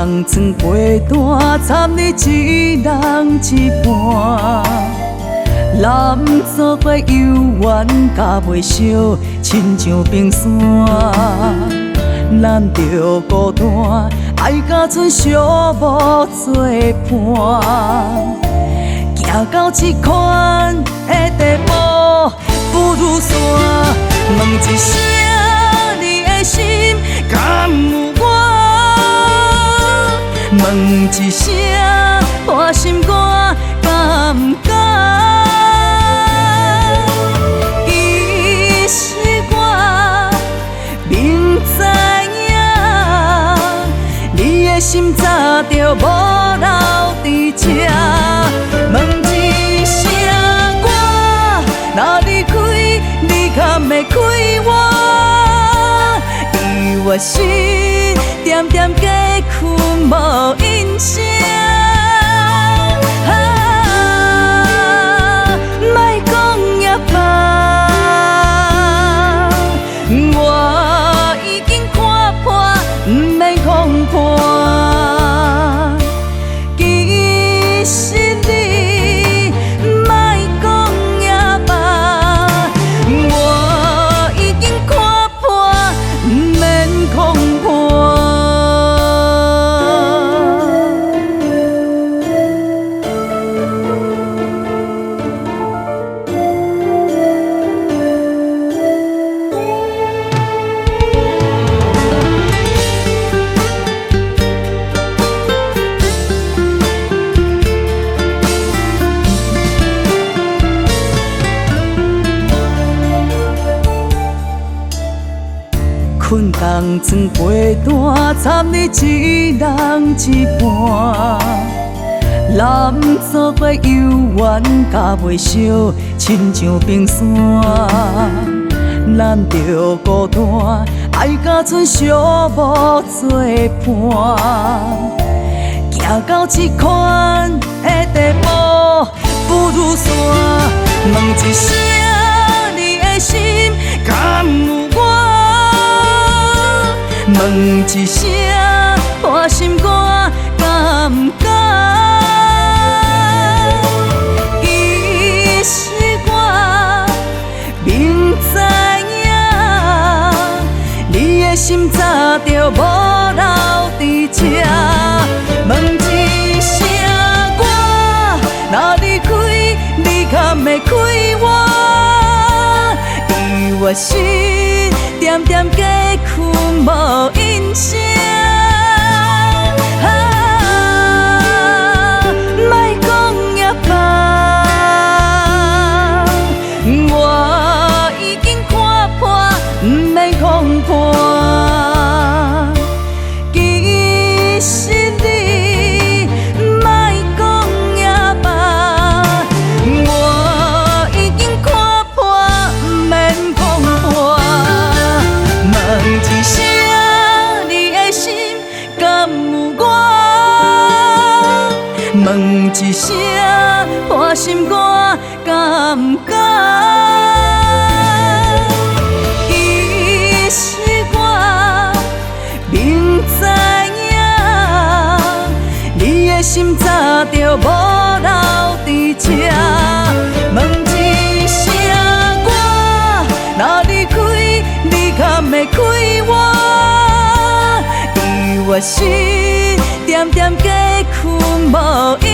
同床陪单，参你一人一半。男做过游园，甲袂烧，亲像冰山。咱着孤单，爱甲剩小无做伴。行到这款的地步，不如散。问一声，你的心敢有我？问一声，我心肝敢不敢？其实我明知影，你的心早就无留伫这。问一声我，若离开，你敢会开我？伊我心点点加困无音声。莫讲也罢，我已经看破，不免讲破。其实你莫讲也罢，我已经看破，不免讲破。困同床陪单，参你一人一半。男做过游园，甲袂烧，亲像冰山。咱着孤单，爱甲剩小无做伴。行到这款的地步，不如散。问一声，你的心敢有我？问一声，我心肝敢不敢？其实我明知影，你的心早就无留伫这。问一声我，若离开，你敢会开我？伊我心点点加困无音声。莫讲也罢，我已经看破，不免讲破。其实你莫讲也罢，我已经看破，不免讲破。问一声，你的心敢有我？问一声，我心肝敢不敢？其实我明知影，你的心早就无留伫这。问一声我，若离开，你敢会开我？伊我心点点加困无音